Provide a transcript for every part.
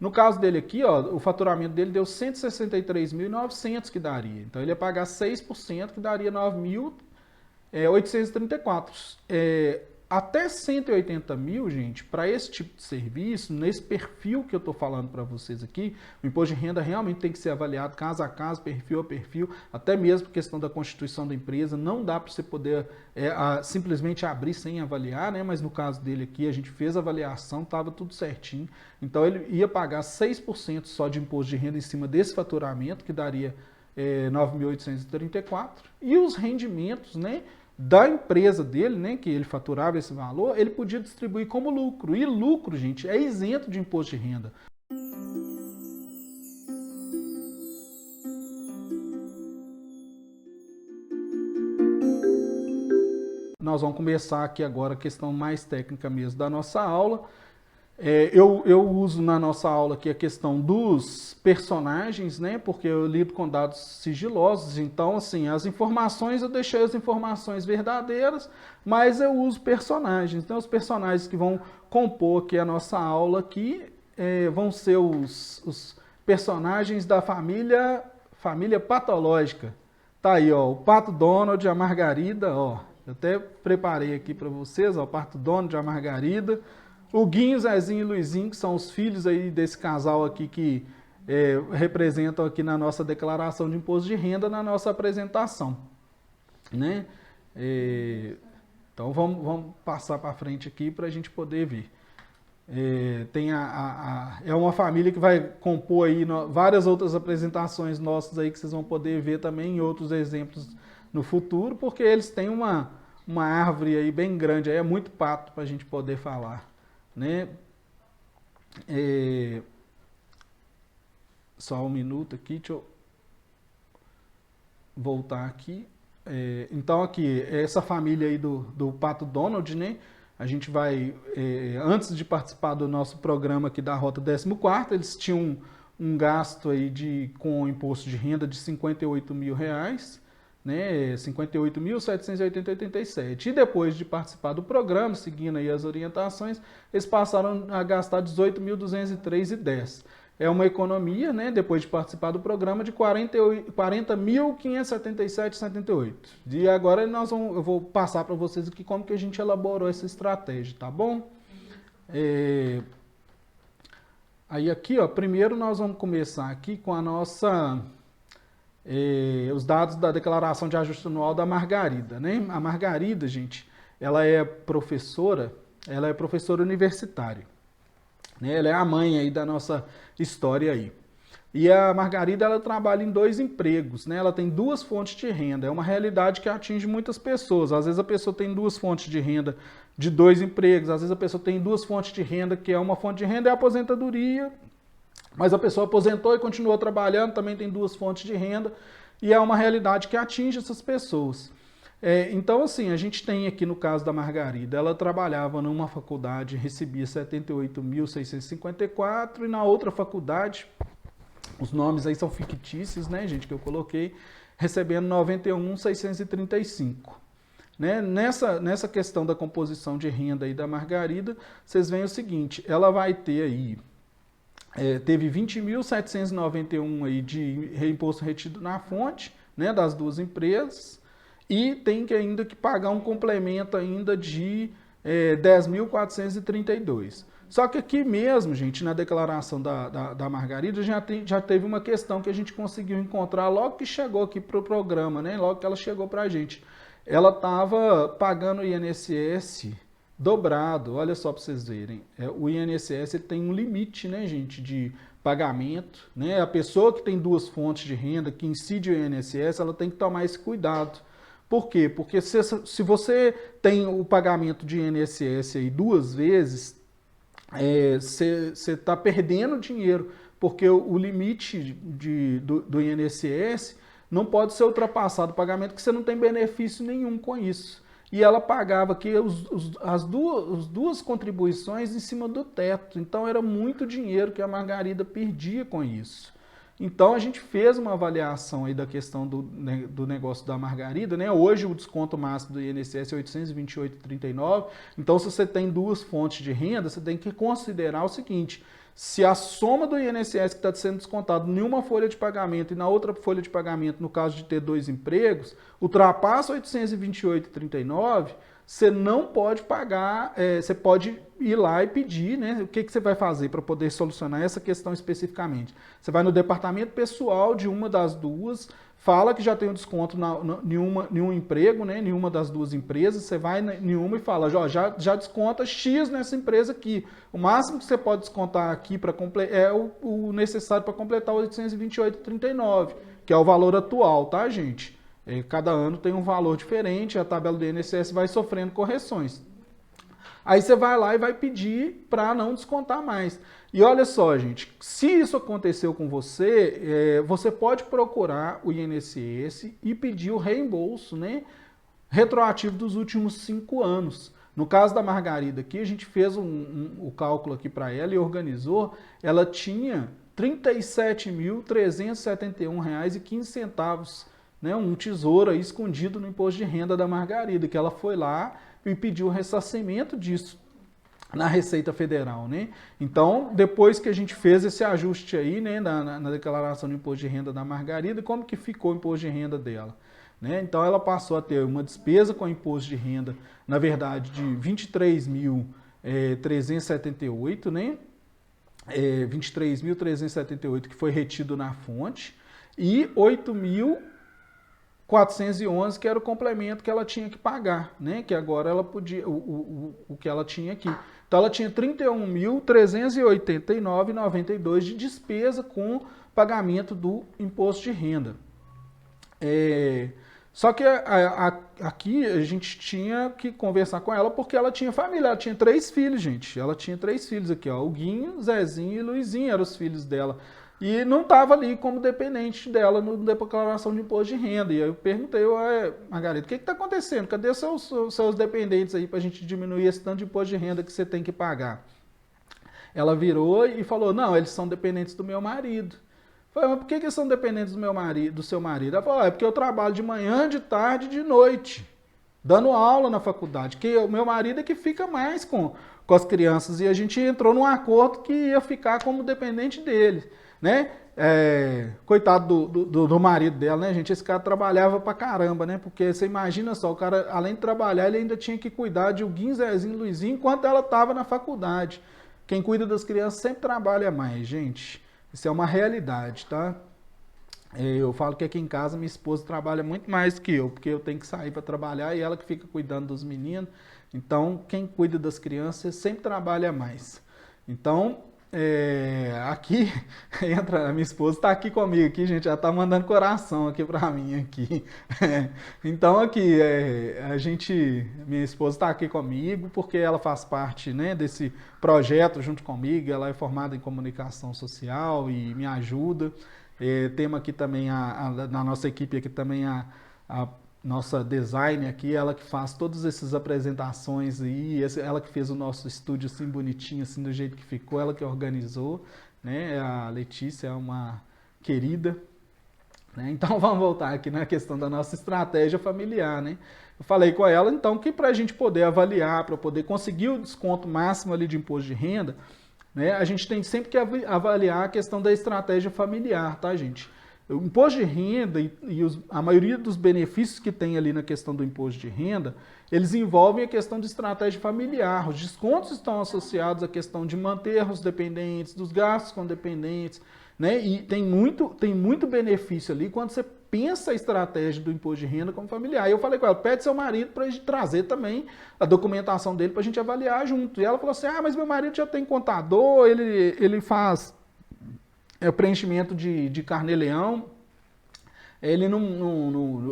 No caso dele aqui, ó, o faturamento dele deu 163.900 que daria. Então ele ia pagar 6%, que daria 9.834. Até 180 mil, gente, para esse tipo de serviço, nesse perfil que eu estou falando para vocês aqui, o imposto de renda realmente tem que ser avaliado caso a caso, perfil a perfil, até mesmo por questão da constituição da empresa. Não dá para você poder simplesmente abrir sem avaliar, né? Mas no caso dele aqui, a gente fez a avaliação, estava tudo certinho. Então ele ia pagar 6% só de imposto de renda em cima desse faturamento, que daria 9.834, e os rendimentos, né, da empresa dele, né, que ele faturava esse valor, ele podia distribuir como lucro. E lucro, gente, é isento de imposto de renda. Nós vamos começar aqui agora a questão mais técnica mesmo da nossa aula. Eu uso na nossa aula aqui a questão dos personagens, né? Porque eu lido com dados sigilosos, então assim, as informações eu deixei as informações verdadeiras, mas eu uso personagens. Então os personagens que vão compor aqui a nossa aula aqui vão ser os personagens da família patológica. Tá aí, ó, o Pato Donald, a Margarida, ó. Eu até preparei aqui para vocês, ó, o Pato Donald, a Margarida. O Guinho, Zezinho e Luizinho, que são os filhos aí desse casal aqui que representam aqui na nossa declaração de imposto de renda, na nossa apresentação, né? Então vamos passar para frente aqui para a gente poder ver. É uma família que vai compor aí várias outras apresentações nossas aí que vocês vão poder ver também em outros exemplos no futuro, porque eles têm uma árvore aí bem grande, aí é muito pato para a gente poder falar, né? Só um minuto aqui, deixa eu voltar aqui. Então aqui, essa família aí do Pato Donald, né? A gente vai, antes de participar do nosso programa aqui da Rota 14ª, eles tinham um gasto aí com imposto de renda de R$58 mil, né, 58.780,87. E depois de participar do programa, seguindo aí as orientações, eles passaram a gastar 18.203,10. É uma economia, né, depois de participar do programa, de 40.577,78. E agora eu vou passar para vocês aqui como que a gente elaborou essa estratégia, tá bom? Aí aqui, ó, primeiro nós vamos começar aqui com a nossa... os dados da declaração de ajuste anual da Margarida, né? A Margarida, gente, ela é professora universitária, né? Ela é a mãe aí da nossa história aí. E a Margarida, ela trabalha em 2 empregos, né? Ela tem 2 fontes de renda. É uma realidade que atinge muitas pessoas. Às vezes a pessoa tem 2 fontes de renda de 2 empregos, às vezes a pessoa tem 2 fontes de renda, que é uma fonte de renda é a aposentadoria, mas a pessoa aposentou e continuou trabalhando, também tem 2 fontes de renda, e é uma realidade que atinge essas pessoas. Então, assim, a gente tem aqui no caso da Margarida, ela trabalhava numa faculdade, recebia 78.654, e na outra faculdade, os nomes aí são fictícios, né, gente, que eu coloquei, recebendo 91.635. Né? Nessa questão da composição de renda aí da Margarida, vocês veem o seguinte, ela vai ter aí, teve 20.791 aí de imposto retido na fonte, né, das 2 empresas, e tem que ainda que pagar um complemento ainda de 10.432. Só que aqui mesmo, gente, na declaração da Margarida, já teve uma questão que a gente conseguiu encontrar logo que chegou aqui para o programa, né, logo que ela chegou para a gente. Ela estava pagando o INSS dobrado, olha só para vocês verem. O INSS ele tem um limite, né, gente, de pagamento, né? A pessoa que tem 2 fontes de renda, que incide o INSS, ela tem que tomar esse cuidado. Por quê? Porque se você tem o pagamento de INSS aí 2 vezes, você está perdendo dinheiro, porque o limite do INSS não pode ser ultrapassado o pagamento, que você não tem benefício nenhum com isso. E ela pagava aqui as duas contribuições em cima do teto. Então era muito dinheiro que a Margarida perdia com isso. Então a gente fez uma avaliação aí da questão do negócio da Margarida, né? Hoje o desconto máximo do INSS é 828,39. Então se você tem 2 fontes de renda, você tem que considerar o seguinte: Se a soma do INSS que está sendo descontado em uma folha de pagamento e na outra folha de pagamento, no caso de ter 2 empregos, ultrapassa 828,39, você não pode pagar, você pode ir lá e pedir, né? O que você vai fazer para poder solucionar essa questão especificamente? Você vai no departamento pessoal de uma das duas, fala que já tem um desconto em um emprego, né? Em uma das duas empresas, você vai em uma e fala, ó, já desconta X nessa empresa aqui. O máximo que você pode descontar aqui é o necessário para completar 828,39, que é o valor atual, tá, gente? Cada ano tem um valor diferente, a tabela do INSS vai sofrendo correções. Aí você vai lá e vai pedir para não descontar mais. E olha só, gente, se isso aconteceu com você, você pode procurar o INSS e pedir o reembolso, né, retroativo dos últimos 5 anos. No caso da Margarida aqui, a gente fez o cálculo aqui para ela e organizou, ela tinha R$ 37.371,15, né, um tesouro aí escondido no imposto de renda da Margarida, que ela foi lá e pediu o ressarcimento disso na Receita Federal, né? Então, depois que a gente fez esse ajuste aí, né, na declaração do imposto de renda da Margarida, como que ficou o imposto de renda dela? Né? Então, ela passou a ter uma despesa com imposto de renda, na verdade, de R$ 23.378, né? 23.378 que foi retido na fonte, e 8.411 que era o complemento que ela tinha que pagar, né? Que agora ela podia, o que ela tinha aqui. Então ela tinha R$ 31.389,92 de despesa com pagamento do imposto de renda. Só que aqui a gente tinha que conversar com ela porque ela tinha família, ela tinha 3 filhos, gente. Ela tinha 3 filhos aqui, ó, o Guinho, Zezinho e Luizinho eram os filhos dela. E não estava ali como dependente dela na declaração de imposto de renda. E aí eu perguntei, Margarida, o que está acontecendo? Cadê seus dependentes aí para a gente diminuir esse tanto de imposto de renda que você tem que pagar? Ela virou e falou, não, eles são dependentes do meu marido. Eu falei, mas por que eles são dependentes do seu marido? Ela falou, é porque eu trabalho de manhã, de tarde e de noite, dando aula na faculdade, que o meu marido é que fica mais com as crianças. E a gente entrou num acordo que ia ficar como dependente dele. Né? Coitado do marido dela, né, gente? Esse cara trabalhava pra caramba, né? Porque você imagina só, o cara, além de trabalhar, ele ainda tinha que cuidar de Guinho, Zezinho, Luizinho, enquanto ela estava na faculdade. Quem cuida das crianças sempre trabalha mais, gente. Isso é uma realidade, tá? Eu falo que aqui em casa minha esposa trabalha muito mais que eu, porque eu tenho que sair para trabalhar e ela que fica cuidando dos meninos. Então, quem cuida das crianças sempre trabalha mais. Então, aqui entra, a minha esposa está aqui comigo aqui, gente, já está mandando coração aqui para mim aqui. Então aqui, minha esposa está aqui comigo porque ela faz parte, né, desse projeto junto comigo, ela é formada em comunicação social e me ajuda. Temos aqui também, na nossa equipe aqui também a nossa designer aqui, ela que faz todas essas apresentações aí, ela que fez o nosso estúdio assim bonitinho, assim do jeito que ficou, ela que organizou, né? A Letícia é uma querida, né? Então vamos voltar aqui na questão da nossa estratégia familiar, né? Eu falei com ela então que para a gente poder avaliar, para poder conseguir o desconto máximo ali de imposto de renda, né? A gente tem sempre que avaliar a questão da estratégia familiar, tá, gente? O imposto de renda a maioria dos benefícios que tem ali na questão do imposto de renda, eles envolvem a questão de estratégia familiar. Os descontos estão associados à questão de manter os dependentes, dos gastos com dependentes, né? E tem muito benefício ali quando você pensa a estratégia do imposto de renda como familiar. E eu falei com ela, pede seu marido para a gente trazer também a documentação dele para a gente avaliar junto. E ela falou assim, mas meu marido já tem contador, ele faz o preenchimento de carnê-leão,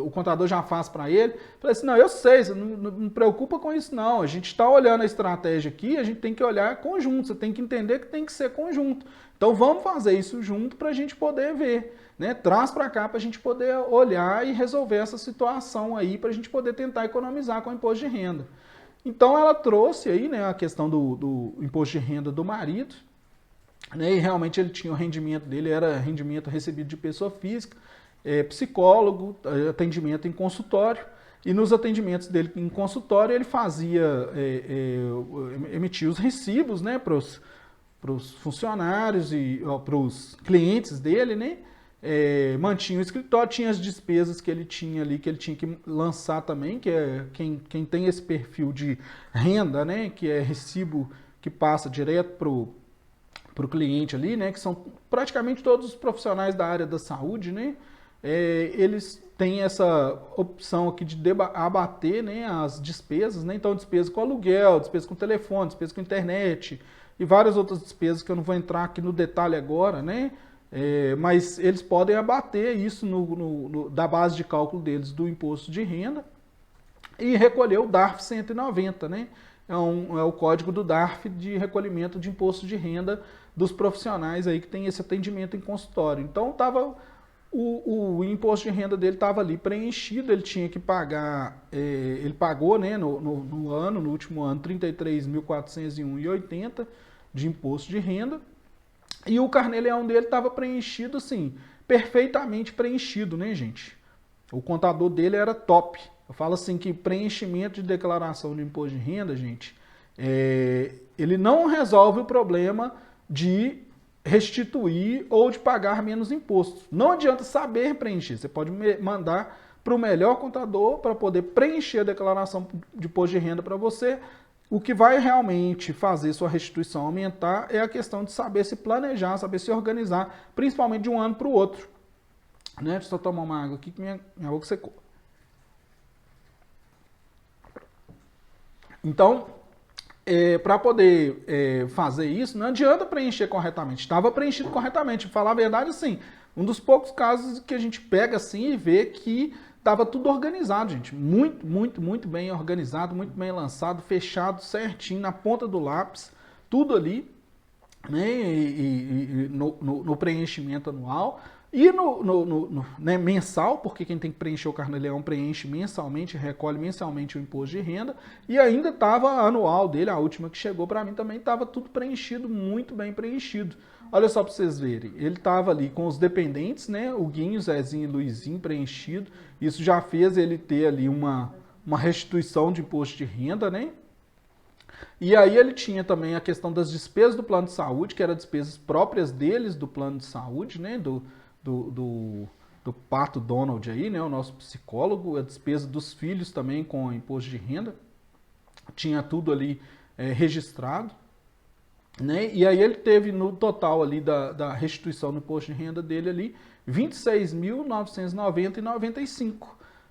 o contador já faz para ele. Falei assim, não, eu sei, você não preocupa com isso não, a gente está olhando a estratégia aqui, a gente tem que olhar conjunto, você tem que entender que tem que ser conjunto. Então vamos fazer isso junto para a gente poder ver, né? Traz para cá para a gente poder olhar e resolver essa situação aí, para a gente poder tentar economizar com o imposto de renda. Então ela trouxe aí, né, a questão do imposto de renda do marido, né, e realmente ele tinha o rendimento dele, era rendimento recebido de pessoa física, psicólogo, atendimento em consultório, e nos atendimentos dele em consultório ele fazia, emitia os recibos, né, os funcionários e para os clientes dele, né? Mantinha o escritório, tinha as despesas que ele tinha ali, que ele tinha que lançar também, que é quem tem esse perfil de renda, né? Que é recibo que passa direto para o cliente ali, né? Que são praticamente todos os profissionais da área da saúde, né? Eles têm essa opção aqui de abater, né, as despesas, né? Então, despesa com aluguel, despesa com telefone, despesa com internet e várias outras despesas que eu não vou entrar aqui no detalhe agora, né? Mas eles podem abater isso da base de cálculo deles do imposto de renda e recolher o DARF 190, né? É o código do DARF de recolhimento de imposto de renda dos profissionais aí que tem esse atendimento em consultório. Então o imposto de renda dele estava ali preenchido, ele tinha que pagar, ele pagou, né, no último ano, R$ 33.401,80 de imposto de renda. E o carnê-leão dele estava preenchido assim, perfeitamente preenchido, né, gente? O contador dele era top. Eu falo assim que preenchimento de declaração de imposto de renda, gente, ele não resolve o problema de restituir ou de pagar menos impostos. Não adianta saber preencher. Você pode mandar para o melhor contador para poder preencher a declaração de imposto de renda para você. O que vai realmente fazer sua restituição aumentar é a questão de saber se planejar, saber se organizar, principalmente de um ano para o outro. Né? Deixa eu só tomar uma água aqui que minha boca secou. Então, para poder fazer isso, não adianta preencher corretamente. Estava preenchido corretamente. Pra falar a verdade, assim, um dos poucos casos que a gente pega assim e vê que estava tudo organizado, gente. Muito, muito, muito bem organizado, muito bem lançado, fechado certinho, na ponta do lápis, tudo ali, né? E no preenchimento anual. E né, mensal, porque quem tem que preencher o carnê-leão preenche mensalmente, recolhe mensalmente o imposto de renda, e ainda estava anual dele, a última que chegou para mim também estava tudo preenchido, muito bem preenchido. Olha só para vocês verem, ele estava ali com os dependentes, né, o Guinho, Zezinho e Luizinho preenchido, isso já fez ele ter ali uma restituição de imposto de renda, né? E aí ele tinha também a questão das despesas do plano de saúde, que eram despesas próprias deles do plano de saúde, né, do Pato Donald aí, né, o nosso psicólogo, a despesa dos filhos também com imposto de renda, tinha tudo ali registrado, né, e aí ele teve no total ali da restituição do imposto de renda dele ali, 26.990,95,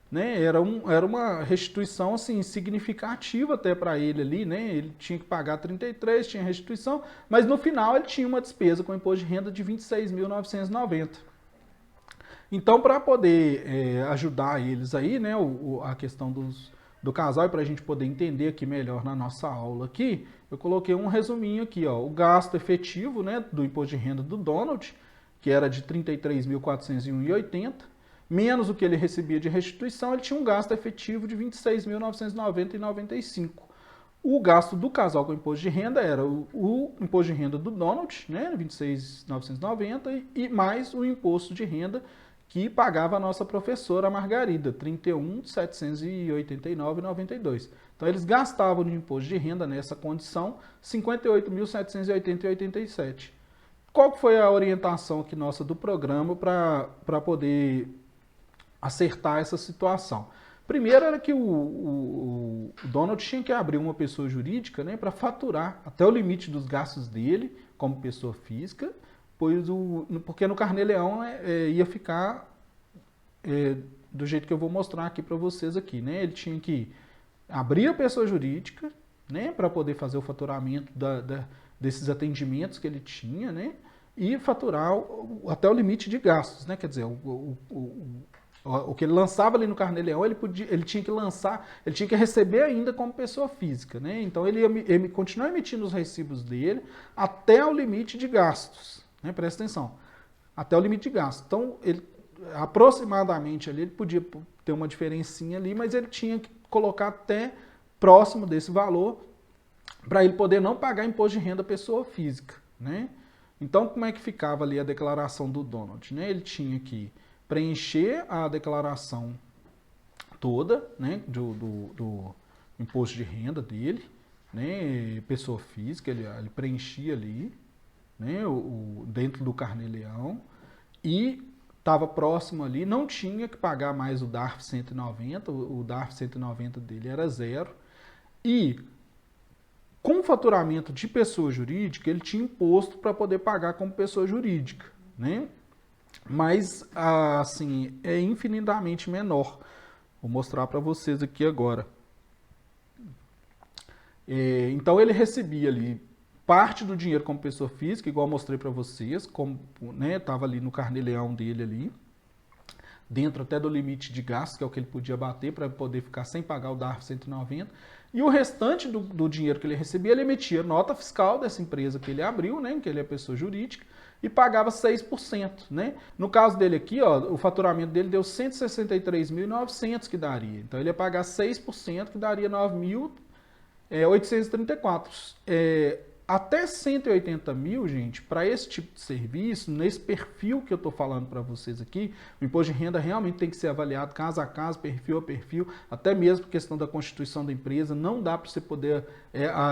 né, era uma restituição assim significativa até para ele ali, né, ele tinha que pagar 33, tinha restituição, mas no final ele tinha uma despesa com imposto de renda de 26.990. Então, para poder ajudar eles aí, né, a questão do casal, e para a gente poder entender aqui melhor na nossa aula aqui, eu coloquei um resuminho aqui, ó, o gasto efetivo, né, do imposto de renda do Donald, que era de R$ 33.401,80, menos o que ele recebia de restituição, ele tinha um gasto efetivo de R$ 26.990,95. O gasto do casal com imposto de renda era o imposto de renda do Donald, né, 26.990, e mais o imposto de renda que pagava a nossa professora Margarida, 31.789,92. Então eles gastavam de imposto de renda nessa condição 58.780,87. Qual foi a orientação aqui nossa do programa para poder acertar essa situação? Primeiro era que o Donald tinha que abrir uma pessoa jurídica, né, para faturar até o limite dos gastos dele como pessoa física, porque no carnê-leão ia ficar do jeito que eu vou mostrar aqui para vocês aqui, né? Ele tinha que abrir a pessoa jurídica, né, para poder fazer o faturamento desses atendimentos que ele tinha, né, e faturar até o limite de gastos, né? Quer dizer, o que ele lançava ali no carnê-leão, ele tinha que lançar, ele tinha que receber ainda como pessoa física, né? Então ele ia continuar emitindo os recibos dele até o limite de gastos, né? Presta atenção, até o limite de gastos. Então ele aproximadamente ali, ele podia ter uma diferencinha ali, mas ele tinha que colocar até próximo desse valor para ele poder não pagar imposto de renda pessoa física, né? Então como é que ficava ali a declaração do Donald, né? Ele tinha que preencher a declaração toda, né, do imposto de renda dele, né, pessoa física, ele preenchia ali, né, dentro do Carnê-Leão, e estava próximo ali, não tinha que pagar mais o DARF 190, o DARF 190 dele era zero, e com o faturamento de pessoa jurídica, ele tinha imposto para poder pagar como pessoa jurídica, né? Mas, assim, é infinitamente menor. Vou mostrar para vocês aqui agora. Então, ele recebia ali parte do dinheiro como pessoa física, igual eu mostrei para vocês, como, né, estava ali no Carnê-Leão dele ali, dentro até do limite de gastos, que é o que ele podia bater para poder ficar sem pagar o DARF 190. E o restante do dinheiro que ele recebia, ele emitia nota fiscal dessa empresa que ele abriu, né, que ele é pessoa jurídica, e pagava 6%, né? No caso dele aqui, ó, o faturamento dele deu 163.900 que daria. Então ele ia pagar 6%, que daria 9.834. Até 180 mil, gente, para esse tipo de serviço, nesse perfil que eu estou falando para vocês aqui, o imposto de renda realmente tem que ser avaliado caso a caso, perfil a perfil, até mesmo por questão da constituição da empresa, não dá para você poder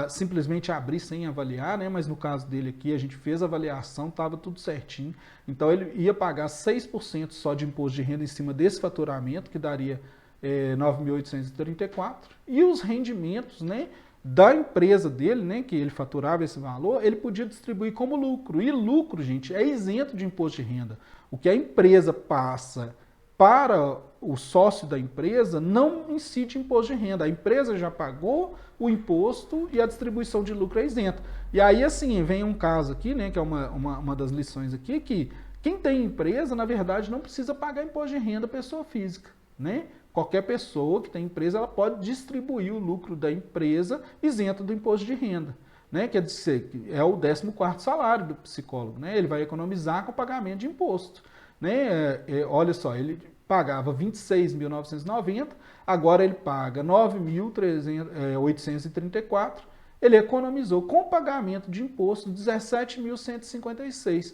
simplesmente abrir sem avaliar, né? Mas no caso dele aqui, a gente fez a avaliação, estava tudo certinho, então ele ia pagar 6% só de imposto de renda em cima desse faturamento, que daria 9.834, e os rendimentos, né, da empresa dele, né, que ele faturava esse valor, ele podia distribuir como lucro. E lucro, gente, é isento de imposto de renda. O que a empresa passa para o sócio da empresa não incide imposto de renda. A empresa já pagou o imposto e a distribuição de lucro é isenta. E aí, assim, vem um caso aqui, né, que é uma das lições aqui, que quem tem empresa, na verdade, não precisa pagar imposto de renda pessoa física, né? Qualquer pessoa que tem empresa, ela pode distribuir o lucro da empresa isento do imposto de renda, né? Quer dizer, é o 14º salário do psicólogo, né? Ele vai economizar com o pagamento de imposto, né? Olha só, ele pagava 26.990, agora ele paga 9.834, ele economizou com o pagamento de imposto 17.156,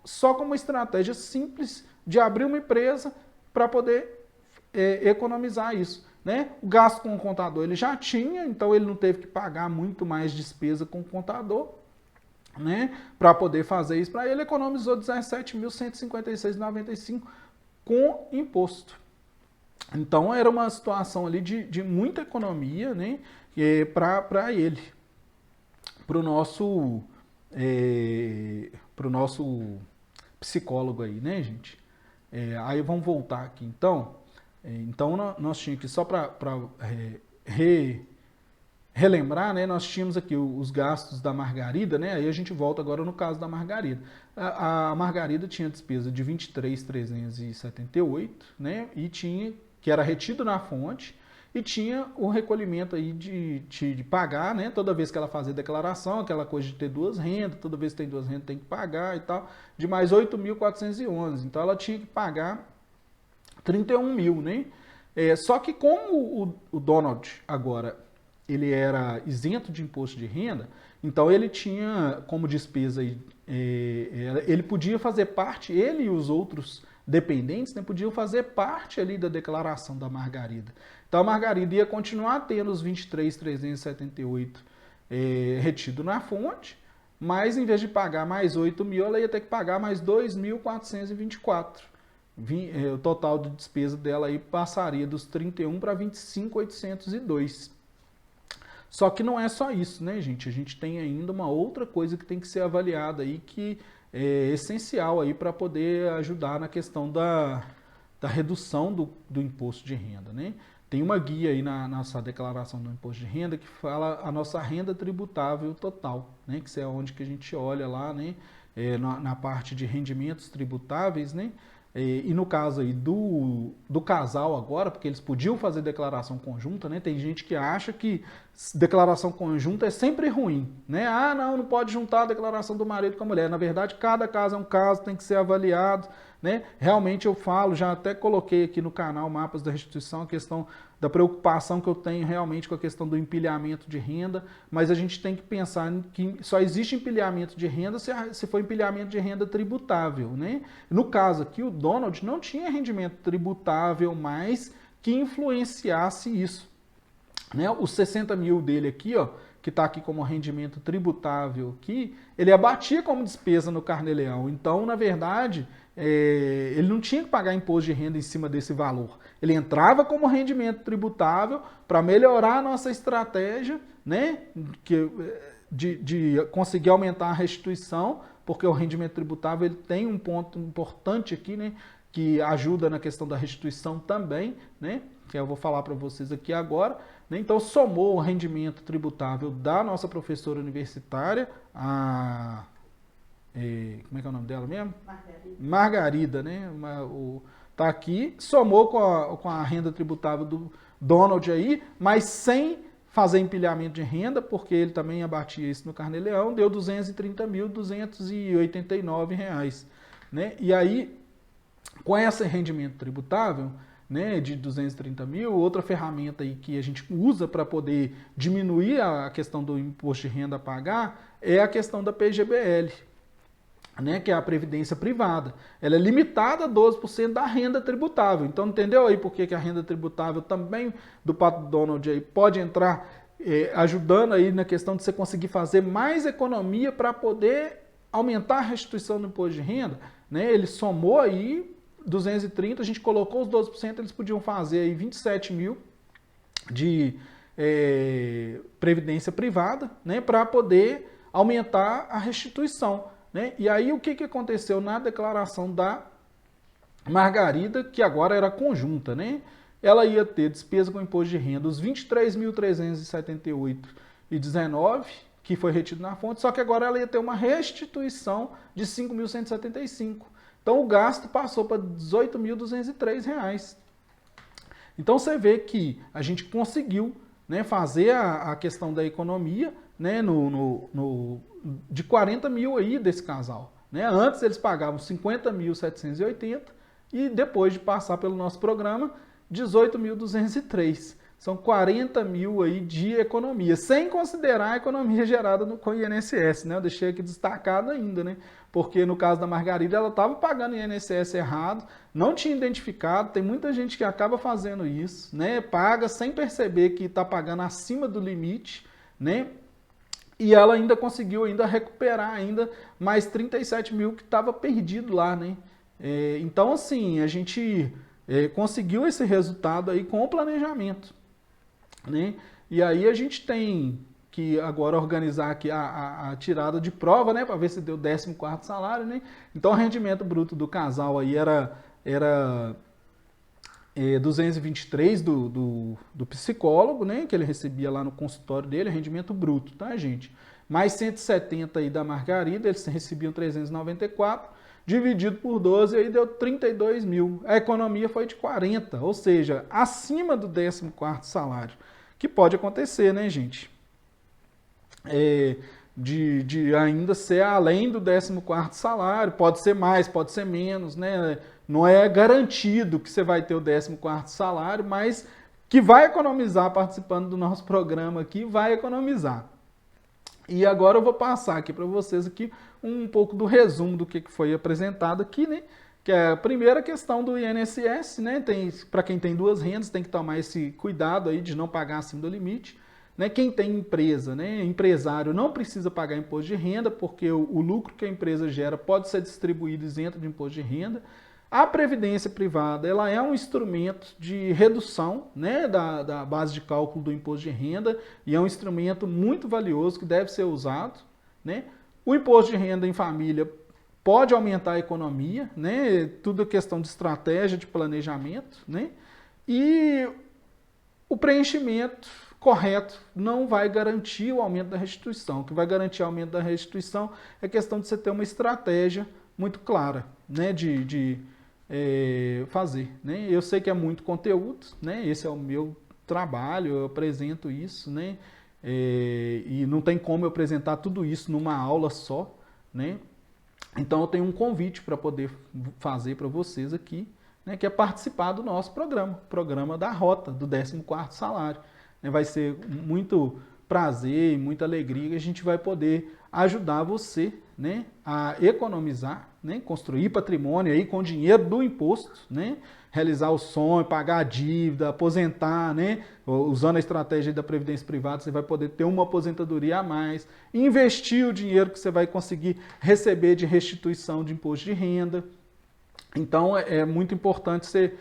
só com uma estratégia simples de abrir uma empresa para poder economizar isso, né? O gasto com o contador ele já tinha, então ele não teve que pagar muito mais despesa com o contador, né? Para poder fazer isso, para ele economizou 17.156,95 com imposto. Então era uma situação ali de muita economia, né? Para ele, para o nosso psicólogo aí, né, gente? Aí vamos voltar aqui então. Então, nós tínhamos aqui, só para relembrar, né, nós tínhamos aqui os gastos da Margarida, né, aí a gente volta agora no caso da Margarida. A Margarida tinha despesa de 23.378, né, e tinha, que era retido na fonte, e tinha o recolhimento aí de pagar, né, toda vez que ela fazia declaração, aquela coisa de ter duas rendas, toda vez que tem duas rendas tem que pagar e tal, de mais 8.411. Então, ela tinha que pagar 31 mil, né? Só que como o Donald agora ele era isento de imposto de renda, então ele tinha como despesa, ele podia fazer parte, ele e os outros dependentes, né, podiam fazer parte ali da declaração da Margarida. Então a Margarida ia continuar tendo os 23.378 retido na fonte, mas em vez de pagar mais 8 mil, ela ia ter que pagar mais 2.424. O total de despesa dela aí passaria dos 31 para 25.802. Só que não é só isso, né, gente? A gente tem ainda uma outra coisa que tem que ser avaliada aí, que é essencial aí para poder ajudar na questão da redução do imposto de renda, né? Tem uma guia aí na nossa declaração do imposto de renda que fala a nossa renda tributável total, né? Que é onde que a gente olha lá, né? Na parte de rendimentos tributáveis, né? E no caso aí do casal agora, porque eles podiam fazer declaração conjunta, né? Tem gente que acha que declaração conjunta é sempre ruim, né? Ah, não pode juntar a declaração do marido com a mulher. Na verdade, cada caso é um caso, tem que ser avaliado, né? Realmente eu falo, já até coloquei aqui no canal Mapas da Restituição a questão da preocupação que eu tenho realmente com a questão do empilhamento de renda, mas a gente tem que pensar que só existe empilhamento de renda se for empilhamento de renda tributável, né? No caso aqui, o Donald não tinha rendimento tributável mais que influenciasse isso, né? Os 60 mil dele aqui, ó, que está aqui como rendimento tributável aqui, ele abatia como despesa no Carnê-Leão. Então, na verdade, ele não tinha que pagar imposto de renda em cima desse valor. Ele entrava como rendimento tributável para melhorar a nossa estratégia, né, de conseguir aumentar a restituição, porque o rendimento tributável ele tem um ponto importante aqui, né, que ajuda na questão da restituição também, né, que eu vou falar para vocês aqui agora. Né? Então, somou o rendimento tributável da nossa professora universitária, como é que é o nome dela mesmo? Margarida, né? Tá aqui, somou com a renda tributável do Donald aí, mas sem fazer empilhamento de renda, porque ele também abatia isso no Carnê-Leão, deu R$ 230.289, né? E aí, com esse rendimento tributável, né, de 230 mil, outra ferramenta aí que a gente usa para poder diminuir a questão do imposto de renda a pagar é a questão da PGBL, né, que é a Previdência Privada. Ela é limitada a 12% da renda tributável. Então, entendeu aí por que a renda tributável também do Pato Donald aí pode entrar ajudando aí na questão de você conseguir fazer mais economia para poder aumentar a restituição do imposto de renda, né? Ele somou aí 230, a gente colocou os 12%, eles podiam fazer aí 27 mil de previdência privada, né, para poder aumentar a restituição, né? E aí o que aconteceu na declaração da Margarida, que agora era conjunta, né? Ela ia ter despesa com imposto de renda, os 23.378,19, que foi retido na fonte, só que agora ela ia ter uma restituição de 5.175. Então o gasto passou para R$ 18.203. Então você vê que a gente conseguiu, né, fazer a questão da economia, né, de 40 mil aí desse casal. Né? Antes eles pagavam 50.780 e depois de passar pelo nosso programa, 18.203. São 40 mil aí de economia, sem considerar a economia gerada com o INSS, né? Eu deixei aqui destacado ainda, né? Porque no caso da Margarida, ela estava pagando o INSS errado, não tinha identificado, tem muita gente que acaba fazendo isso, né? Paga sem perceber que está pagando acima do limite, né? E ela ainda conseguiu recuperar ainda mais 37 mil que estava perdido lá, né? Então, assim, a gente conseguiu esse resultado aí com o planejamento. Né? E aí a gente tem que agora organizar aqui a tirada de prova, né, para ver se deu 14º salário, né? Então o rendimento bruto do casal aí era 223 do psicólogo, né, que ele recebia lá no consultório dele, rendimento bruto, tá, gente? Mais 170 aí da Margarida, eles recebiam 394, dividido por 12, aí deu 32 mil. A economia foi de 40, ou seja, acima do 14º salário. Que pode acontecer, né, gente? De ainda ser além do 14º salário, pode ser mais, pode ser menos, né? Não é garantido que você vai ter o 14º salário, mas que vai economizar participando do nosso programa aqui, vai economizar. E agora eu vou passar aqui para vocês aqui um pouco do resumo do que foi apresentado aqui, né? Que é a primeira questão do INSS, né? Para quem tem duas rendas, tem que tomar esse cuidado aí de não pagar acima do limite. Né? Quem tem empresa, né? Empresário, não precisa pagar imposto de renda, porque o lucro que a empresa gera pode ser distribuído isento de imposto de renda. A previdência privada, ela é um instrumento de redução, né, da base de cálculo do imposto de renda e é um instrumento muito valioso que deve ser usado. Né? O imposto de renda em família pode aumentar a economia, né? Tudo é questão de estratégia, de planejamento, né? E o preenchimento correto não vai garantir o aumento da restituição. O que vai garantir o aumento da restituição é questão de você ter uma estratégia muito clara, né? de fazer. Né? Eu sei que é muito conteúdo, né? Esse é o meu trabalho, eu apresento isso, né? E não tem como eu apresentar tudo isso numa aula só, né? Então eu tenho um convite para poder fazer para vocês aqui, né, que é participar do nosso programa da Rota, do 14º salário. Vai ser muito prazer e muita alegria que a gente vai poder ajudar você, né, a economizar, né? Construir patrimônio aí com dinheiro do imposto, né? Realizar o sonho, pagar a dívida, aposentar, né? Usando a estratégia da previdência privada, você vai poder ter uma aposentadoria a mais, investir o dinheiro que você vai conseguir receber de restituição de imposto de renda. Então é muito importante você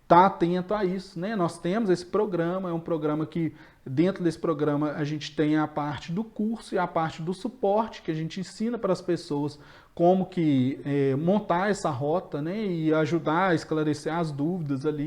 estar atento a isso, né? Nós temos esse programa, é um programa que dentro desse programa a gente tem a parte do curso e a parte do suporte, que a gente ensina para as pessoas como que montar essa rota, né? E ajudar a esclarecer as dúvidas ali.